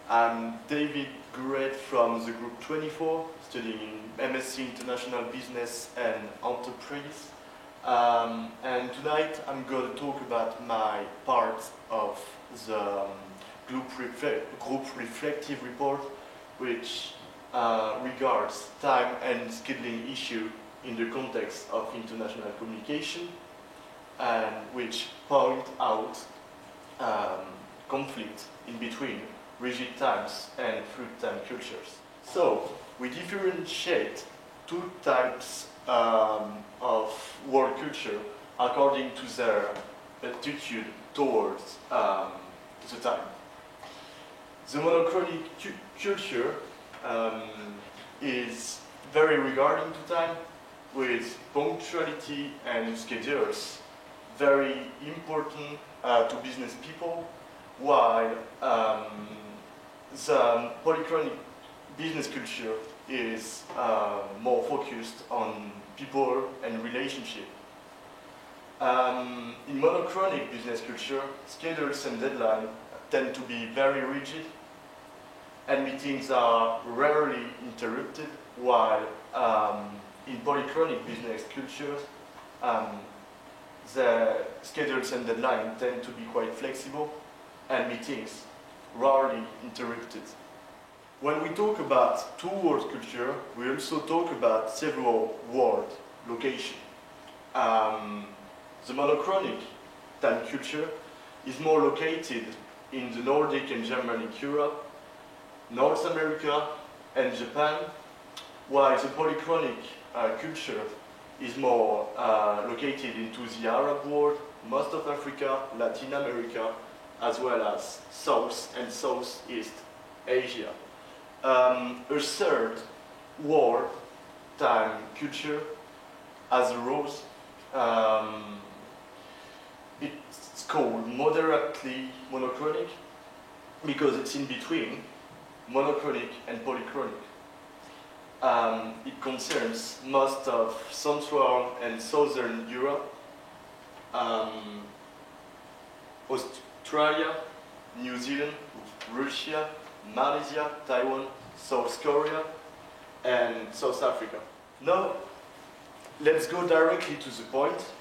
I'm David Gouret from the Group 24, studying MSc International Business and Enterprise. And tonight I'm going to talk about my part of the Group Reflective Report, which regards time and scheduling issue in the context of international communication, and which point out conflict in between rigid times and fluid time cultures. So we differentiate two types of world culture according to their attitude towards the time. The monochronic culture is very regarding to time, with punctuality and schedules very important to business people, while the polychronic business culture is more focused on people and relationship. In monochronic business culture, schedules and deadlines tend to be very rigid, and meetings are rarely interrupted, while in polychronic business cultures, the schedules and deadlines tend to be quite flexible, and meetings rarely interrupted. When we talk about two world culture, we also talk about several world locations. The monochronic time culture is more located in the Nordic and Germanic Europe, North America and Japan, while the polychronic culture is more located into the Arab world, most of Africa, Latin America, as well as South and Southeast Asia. A third world time culture as a rose. It's called moderately monochronic because it's in between monochronic and polychronic. It concerns most of Central and Southern Europe, Australia, New Zealand, Russia, Malaysia, Taiwan, South Korea, and South Africa. Now, let's go directly to the point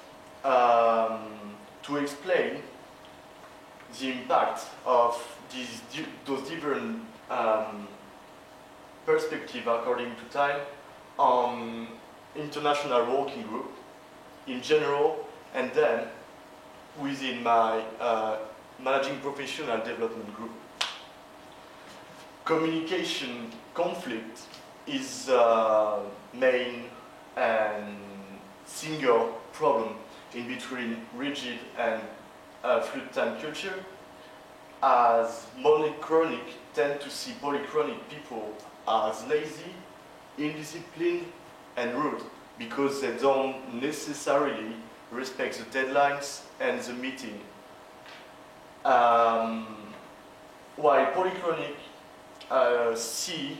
to explain the impact of those different perspectives according to time on international working group in general, and then within my managing professional development group. Communication conflict is the main and single problem in between rigid and fluid time culture, as monochronic tend to see polychronic people as lazy, indisciplined, and rude because they don't necessarily respect the deadlines and the meeting. While polychronic see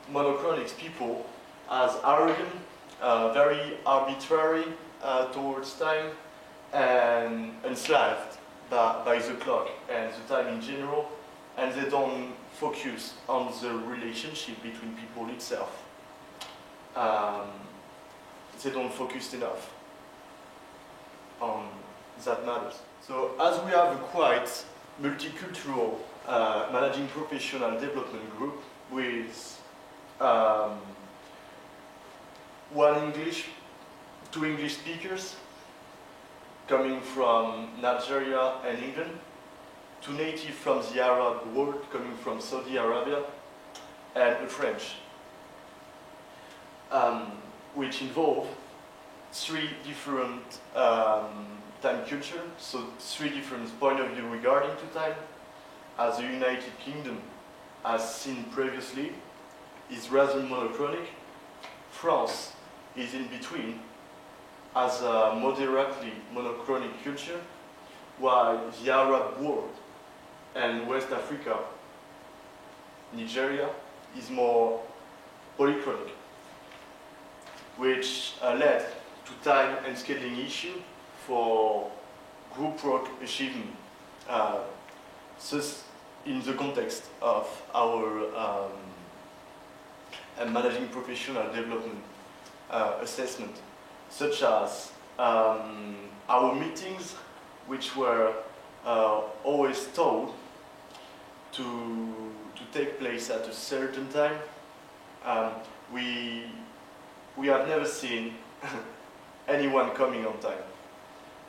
monochronic people as arrogant, very arbitrary towards time, and enslaved by the clock and the time in general, and they don't focus on the relationship between people itself. They don't focus enough on that matters. So as we have a quite multicultural managing professional development group with two English speakers coming from Nigeria and England, two native from the Arab world coming from Saudi Arabia, and a French, which involve three different time culture, so three different point of view regarding to time, as the United Kingdom, as seen previously, is rather monochronic. France is in between, as a moderately monochronic culture, while the Arab world and West Africa, Nigeria, is more polychronic, which led to time and scheduling issue for group work achievement. Thus, in the context of our managing professional development assessment, such as our meetings, which were always told to take place at a certain time. We have never seen anyone coming on time.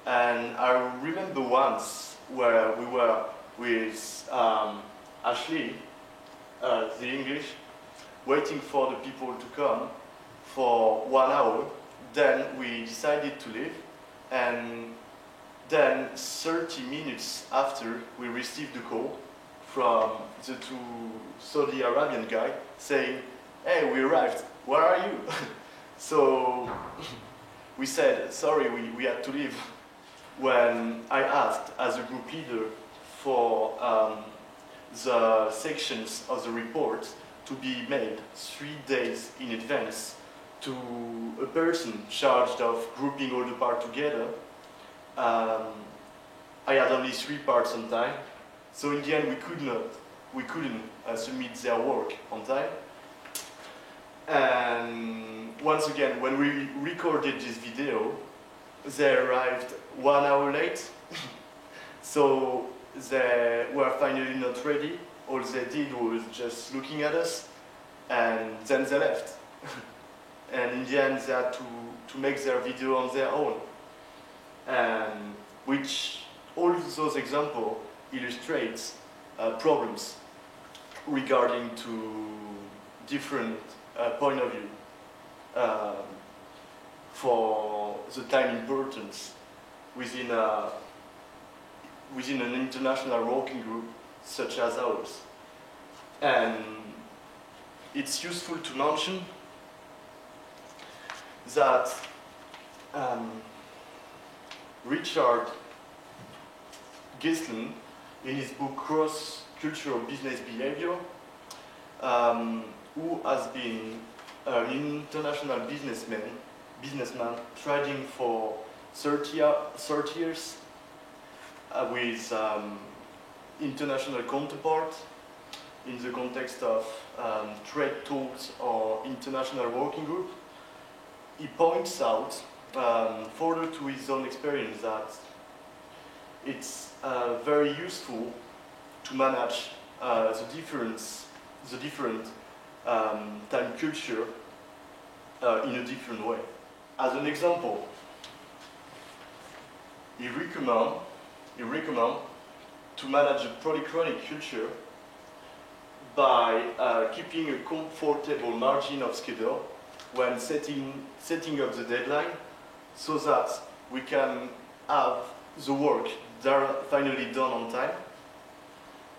And I remember once where we were with Ashley, the English, waiting for the people to come for 1 hour. Then we decided to leave, and then 30 minutes after we received a call from the two Saudi Arabian guy saying, "Hey, we arrived, where are you?" So we said, sorry, we had to leave. When I asked as a group leader for the sections of the report to be made 3 days in advance to a person charged of grouping all the parts together, I had only 3 parts on time. So in the end, we couldn't submit their work on time. And once again, when we recorded this video, they arrived 1 hour late. So they were finally not ready. All they did was just looking at us, and then they left. And in the end, they had to make their video on their own. And which all those examples illustrates problems regarding to different point of view for the time importance within an international working group such as ours. And it's useful to mention that Richard Gislen, in his book Cross-Cultural Business Behavior, who has been an international businessman trading for 30 years with international counterparts in the context of trade talks or international working group. He points out, further to his own experience, that it's very useful to manage the different time culture in a different way. As an example, he recommend to manage a polychronic culture by keeping a comfortable margin of schedule when setting up the deadline, so that we can have the work finally done on time,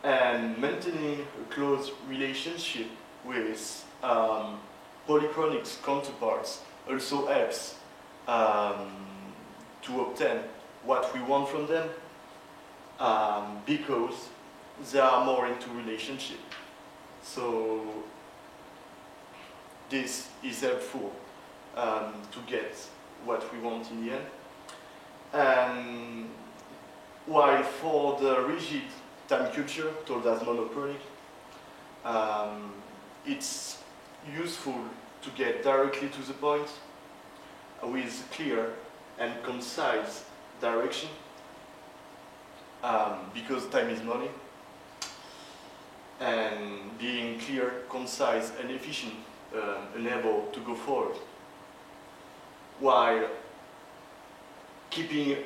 and maintaining a close relationship with polychronic counterparts also helps to obtain what we want from them, because they are more into relationship. So this is helpful to get what we want in the end. And while for the rigid time culture, told as monochronic, it's useful to get directly to the point with clear and concise direction, because time is money, and being clear, concise, and efficient enable to go forward, while keeping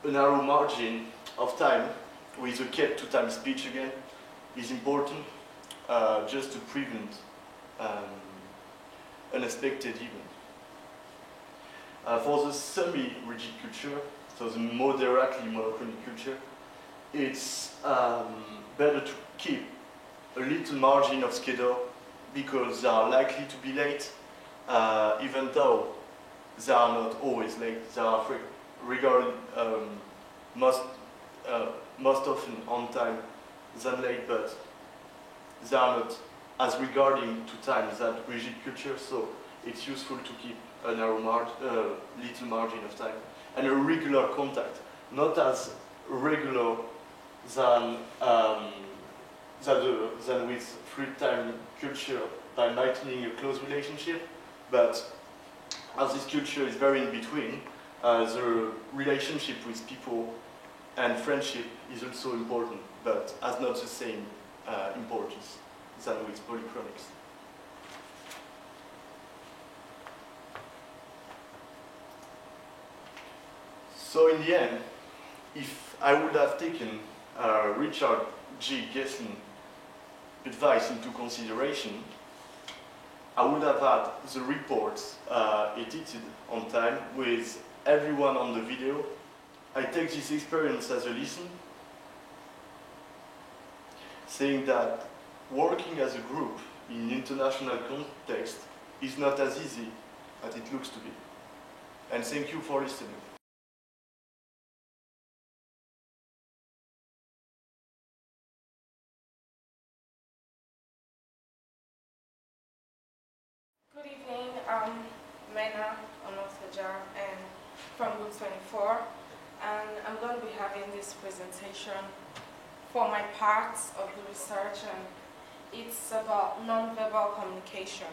a narrow margin of time with a kept to time speech again is important, just to prevent unexpected events. For the semi-rigid culture, so the moderately monochronic culture, it's better to keep a little margin of schedule, because they are likely to be late, even though they are not always late. They are regarding most often on time than late, but they are not as regarding to time that rigid culture. So it's useful to keep a narrow little margin of time, and a regular contact, not as regular than than with free-time culture by maintaining a close relationship, but as this culture is very in between, the relationship with people and friendship is also important, but has not the same importance than with polychronics. So in the end, if I would have taken Richard G. Gesling advice into consideration, I would have had the reports edited on time with everyone on the video. I take this experience as a lesson, saying that working as a group in international context is not as easy as it looks to be. And thank you for listening. Good evening, I'm Mena Onosaja and from Group 24, and I'm going to be having this presentation for my part of the research, and it's about non-verbal communication.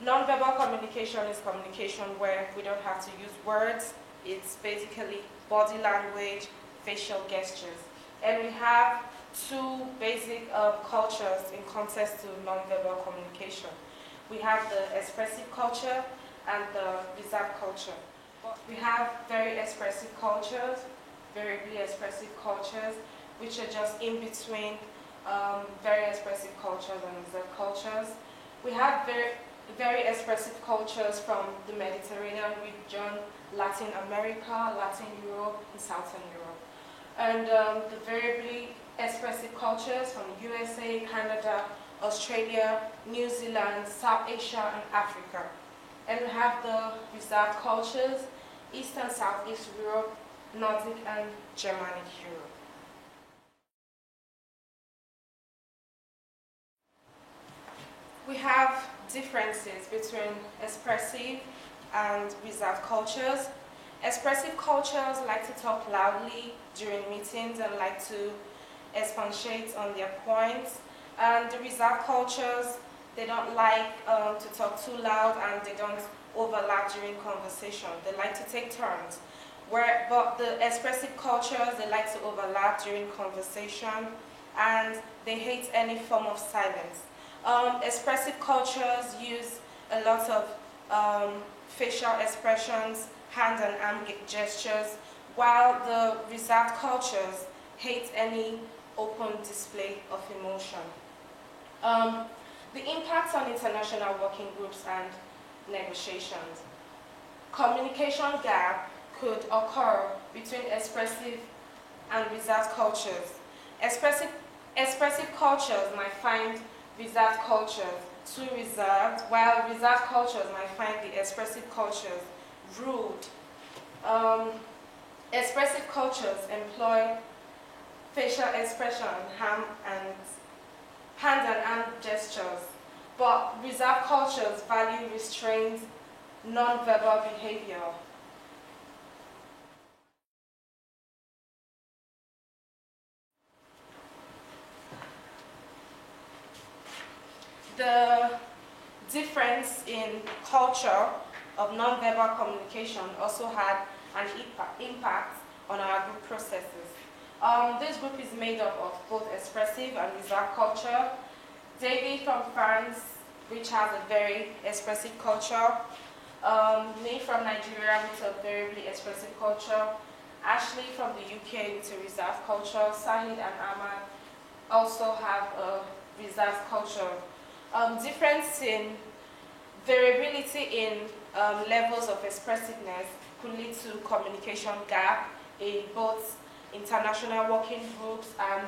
Non-verbal communication is communication where we don't have to use words. It's basically body language, facial gestures. And we have two basic cultures in context to non-verbal communication. We have the expressive culture and the reserved culture. We have very expressive cultures, variably expressive cultures, which are just in between very expressive cultures and reserved cultures. We have very expressive cultures from the Mediterranean region, Latin America, Latin Europe, and Southern Europe. And the variably expressive cultures from USA, Canada, Australia, New Zealand, South Asia, and Africa. And we have the reserved cultures, East and Southeast Europe, Nordic and Germanic Europe. We have differences between expressive and reserved cultures. Expressive cultures like to talk loudly during meetings and like to expatiate on their points. And the reserved cultures, they don't like to talk too loud and they don't overlap during conversation. They like to take turns. But the expressive cultures, they like to overlap during conversation and they hate any form of silence. Expressive cultures use a lot of facial expressions, hand and arm gestures, while the reserved cultures hate any open display of emotion. The impact on international working groups and negotiations. Communication gap could occur between expressive and reserved cultures. Expressive cultures might find reserved cultures too reserved, while reserved cultures might find the expressive cultures rude. Expressive cultures employ facial expression, hand and arm gestures, but reserved cultures value restrained, non-verbal behavior. The difference in culture of non-verbal communication also had an impact on our group processes. This group is made up of both expressive and reserved culture. David from France, which has a very expressive culture. Me from Nigeria with a very expressive culture. Ashley from the UK with a reserved culture. Sahid and Ahmad also have a reserved culture. Difference in variability in levels of expressiveness could lead to communication gap in both international working groups and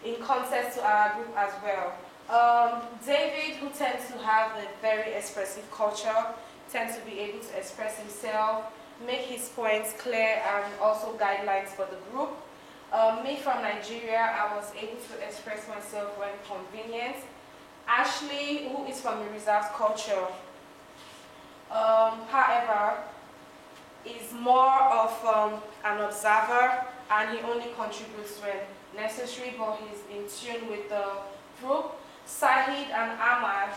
in context to our group as well. David, who tends to have a very expressive culture, tends to be able to express himself, make his points clear, and also guidelines for the group. Me from Nigeria, I was able to express myself when convenient. Ashley, who is from a reserved culture, however, is more of an observer and he only contributes when necessary, but he's in tune with the group. Sahid and Ahmad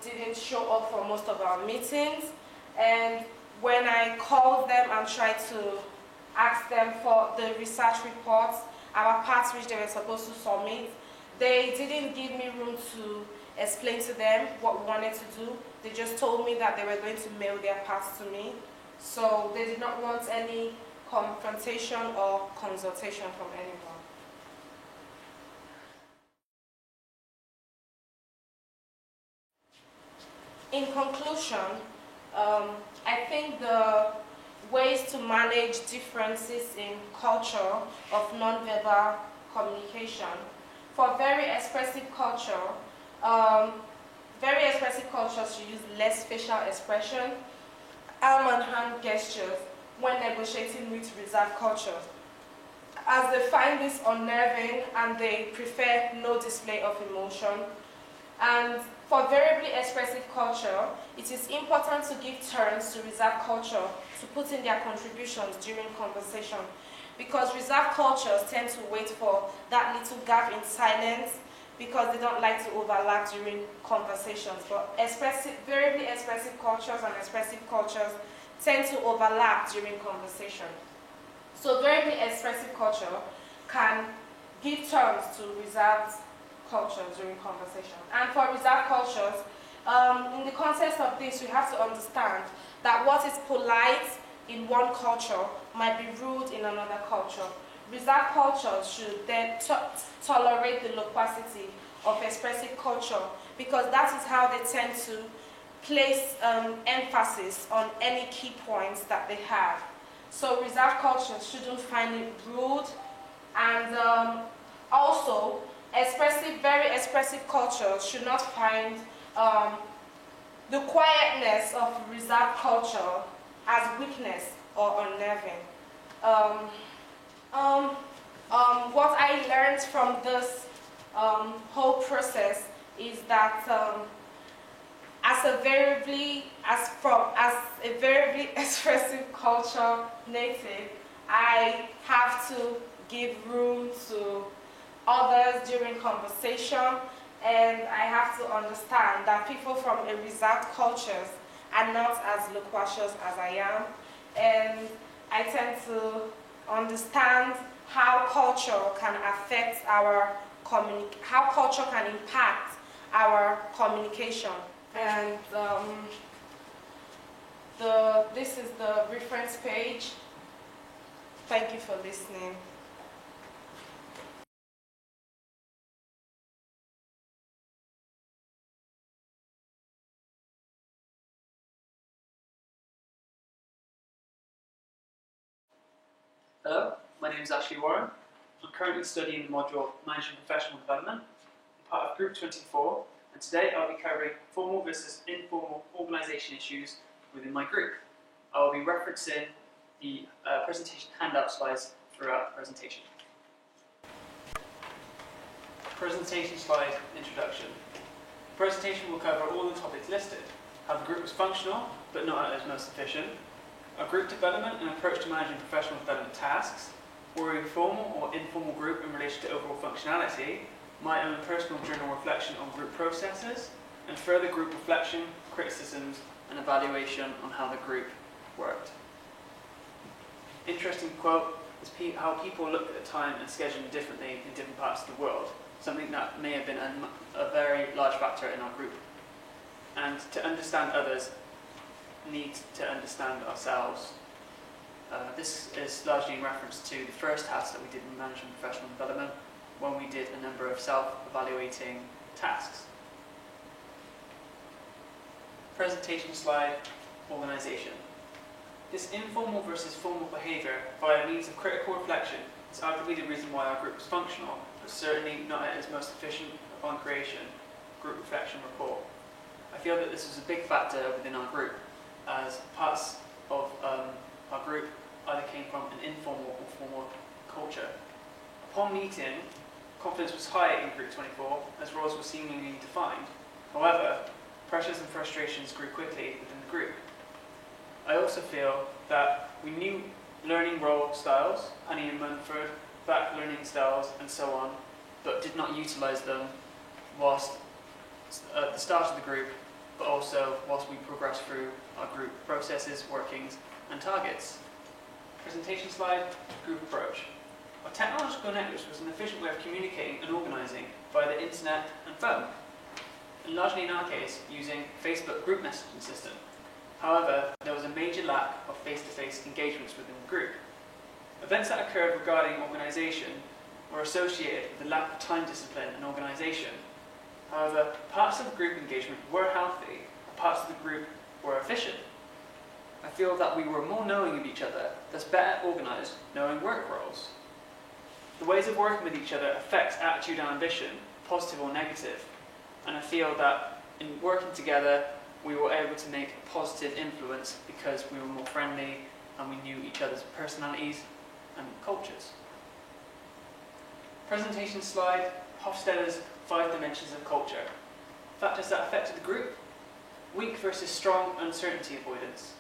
didn't show up for most of our meetings, and when I called them and tried to ask them for the research reports, our parts which they were supposed to submit, they didn't give me room to explain to them what we wanted to do. They just told me that they were going to mail their parts to me. So they did not want any confrontation or consultation from anyone. In conclusion, I think the ways to manage differences in culture of nonverbal communication. For very expressive cultures should use less facial expression, arm and hand gestures when negotiating with reserved cultures, as they find this unnerving and they prefer no display of emotion. And for variably expressive culture, it is important to give turns to reserved culture to put in their contributions during conversation, because reserved cultures tend to wait for that little gap in silence because they don't like to overlap during conversations. But variably expressive cultures and expressive cultures tend to overlap during conversation. So variably expressive culture can give turns to reserved cultures during conversation. And for reserved cultures, in the context of this, we have to understand that what is polite in one culture might be rude in another culture. Reserved cultures should then tolerate the loquacity of expressive culture, because that is how they tend to place emphasis on any key points that they have. So reserved cultures shouldn't find it rude, and also very expressive cultures should not find the quietness of reserved culture as weakness or unnerving. What I learned from this whole process is that as a variably expressive culture native, I have to give room to others during conversation, and I have to understand that people from a reserved cultures are not as loquacious as I am, and I tend to understand how culture can affect how culture can impact our communication. And this is the reference page. Thank you for listening. Hello, my name is Ashley Warren. I'm currently studying the module Managing Professional Development, part of Group 24, and today I'll be covering formal versus informal organisation issues within my group. I will be referencing the presentation handout slides throughout the presentation. Presentation slide introduction. The presentation will cover all the topics listed: how the group is functional but not at its most efficient, a group development and approach to managing professional development tasks, or a formal or informal group in relation to overall functionality, my own personal journal reflection on group processes, and further group reflection, criticisms, and evaluation on how the group worked. Interesting quote is how people look at time and scheduling differently in different parts of the world, something that may have been a very large factor in our group. And to understand others, need to understand ourselves. This is largely in reference to the first task that we did in Management Professional Development, when we did a number of self-evaluating tasks. Presentation slide, organisation. This informal versus formal behaviour via means of critical reflection is arguably the reason why our group is functional, but certainly not at its most efficient upon creation, group reflection report. I feel that this is a big factor within our group, as parts of our group either came from an informal or formal culture. Upon meeting, confidence was high in Group 24 as roles were seemingly defined. However, pressures and frustrations grew quickly within the group. I also feel that we knew learning role styles, Annie and Munford, back learning styles, and so on, but did not utilise them whilst at the start of the group, but also whilst we progress through our group processes, workings, and targets. Presentation slide, group approach. Our technological networks was an efficient way of communicating and organising via the internet and phone, and largely in our case using Facebook group messaging system. However, there was a major lack of face-to-face engagements within the group. Events that occurred regarding organisation were associated with a lack of time discipline and organisation. However, parts of the group engagement were healthy, and parts of the group were efficient. I feel that we were more knowing of each other, thus better organised, knowing work roles. The ways of working with each other affects attitude and ambition, positive or negative, and I feel that in working together we were able to make a positive influence because we were more friendly and we knew each other's personalities and cultures. Presentation slide, Hofstede's 5 dimensions of culture. Factors that affected the group. Weak versus strong uncertainty avoidance.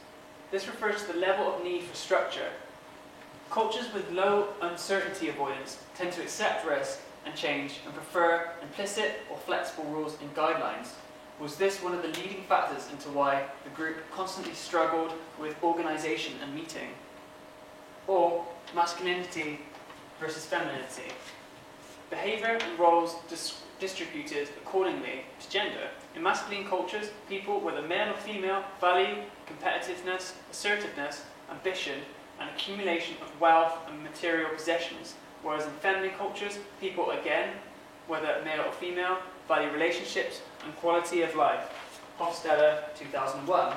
This refers to the level of need for structure. Cultures with low uncertainty avoidance tend to accept risk and change and prefer implicit or flexible rules and guidelines. Was this one of the leading factors into why the group constantly struggled with organisation and meeting? Or masculinity versus femininity. Behaviour and roles distributed accordingly to gender. In masculine cultures, people, whether male or female, value competitiveness, assertiveness, ambition, and accumulation of wealth and material possessions, whereas in feminine cultures, people, again, whether male or female, value relationships and quality of life. Hofstede, 2001.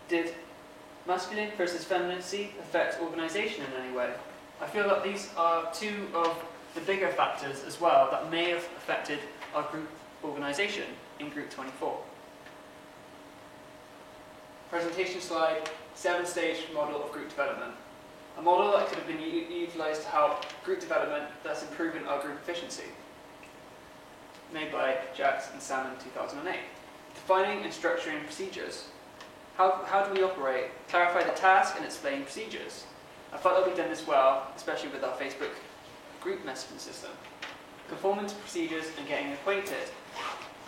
Did masculine versus femininity affect organisation in any way? I feel that these are 2 of the bigger factors as well that may have affected our group organisation in Group 24. Presentation slide, 7-stage model of group development. A model that could have been utilised to help group development, thus improving our group efficiency. Made by Jax and Salmon 2008. Defining and structuring procedures. How do we operate? Clarify the task and explain procedures. I felt that we've done this well, especially with our Facebook group messaging system. Conforming to procedures and getting acquainted.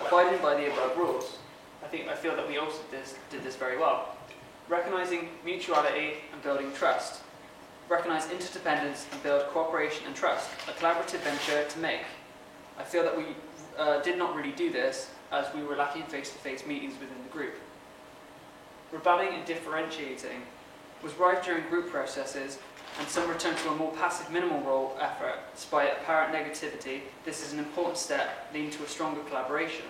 Abiding by the above rules. I feel that we also did this very well. Recognizing mutuality and building trust. Recognize interdependence and build cooperation and trust. A collaborative venture to make. I feel that we did not really do this as we were lacking face-to-face meetings within the group. Rebelling and differentiating was rife during group processes, and some returned to a more passive minimal role effort. Despite apparent negativity, this is an important step leading to a stronger collaboration.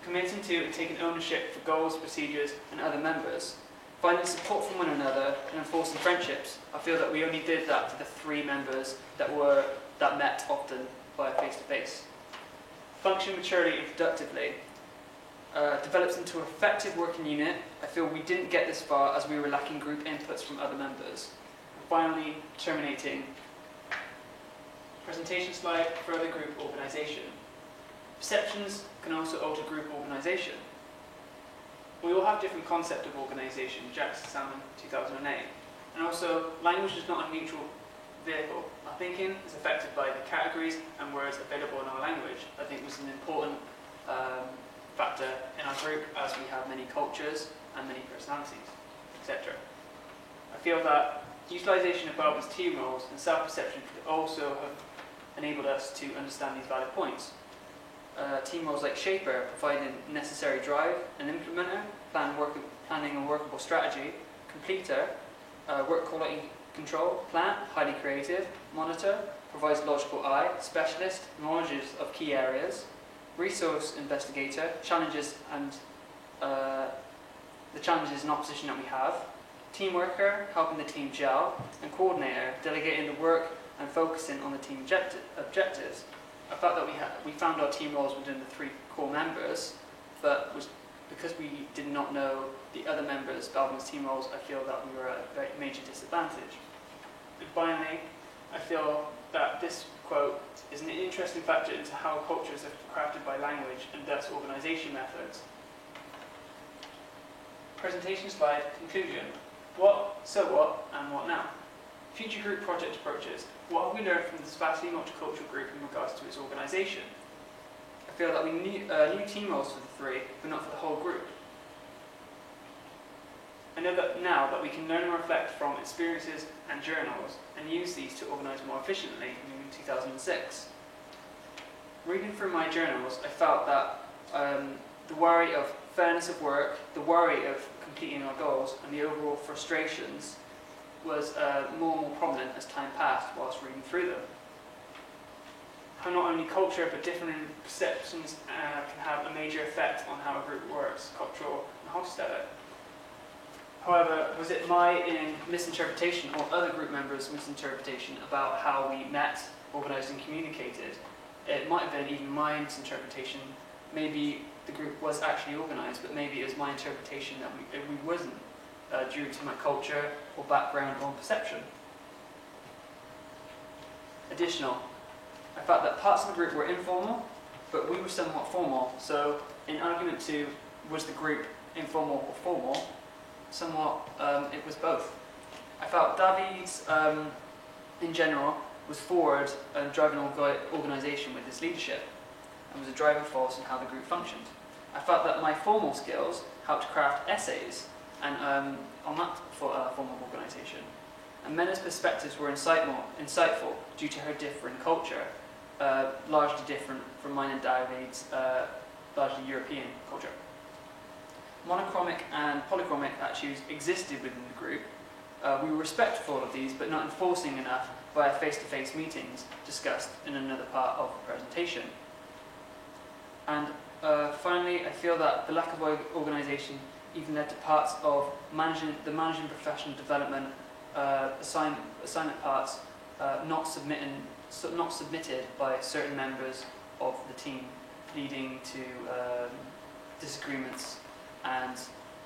Committing to and taking ownership for goals, procedures, and other members. Finding support from one another and enforcing friendships. I feel that we only did that for the 3 members that met often via face-to-face. Function maturely and productively. Develops into an effective working unit. I feel we didn't get this far as we were lacking group inputs from other members. And finally, terminating. Presentation slide, further group organisation. Perceptions can also alter group organisation. We all have different concept of organisation, Jackson Salmon 2008. And also, language is not a neutral vehicle. Our thinking is affected by the categories and words available in our language. I think was an important factor in our group as we have many cultures and many personalities, etc. I feel that utilisation of Balbin's team roles and self-perception could also have enabled us to understand these valid points. Team roles like Shaper, providing necessary drive, an implementer, planning a workable strategy, completer, work quality control, plant, highly creative, monitor, provides logical eye, specialist, knowledge of key areas, resource investigator, challenges and the challenges and opposition that we have, team worker, helping the team gel, and coordinator, delegating the work and focusing on the team objectives. I felt that we found our team roles within the 3 core members, but because we did not know the other members, Balvin's team roles, I feel that we were at a very major disadvantage. And finally, I feel that this quote is an interesting factor into how cultures are crafted by language and thus organisation methods. Presentation slide, conclusion. What, so what, and what now? Future group project approaches. What have we learned from this vastly multicultural group in regards to its organisation? I feel that we need new team roles for the three, but not for the whole group. I know that now that we can learn and reflect from experiences and journals and use these to organise more efficiently in 2006. Reading through my journals, I felt that the worry of fairness of work, the worry of completing our goals, and the overall frustrations was more and more prominent as time passed whilst reading through them. How not only culture but different perceptions can have a major effect on how a group works, cultural and hostile. However, was it my misinterpretation or other group members' misinterpretation about how we met, organised and communicated? It might have been even my misinterpretation. Maybe the group was actually organised, but maybe it was my interpretation that we wasn't, due to my culture or background or perception. Additional, I felt that parts of the group were informal, but we were somewhat formal. So in argument 2, was the group informal or formal? Somewhat, it was both. I felt David's, in general, was forward and driving organisation with his leadership, and was a driving force in how the group functioned. I felt that my formal skills helped craft essays and on that form of organisation. And Mena's perspectives were insightful due to her different culture, largely different from mine and David's largely European culture. Monochromic and polychromic attitudes existed within the group. We were respectful of these, but not enforcing enough via face-to-face meetings discussed in another part of the presentation. And finally, I feel that the lack of organisation even led to parts of managing professional development assignment parts not submitted by certain members of the team, leading to disagreements and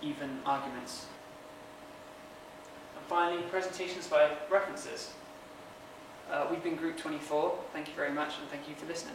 even arguments. And finally, presentations by references. We've been Group 24. Thank you very much, and thank you for listening.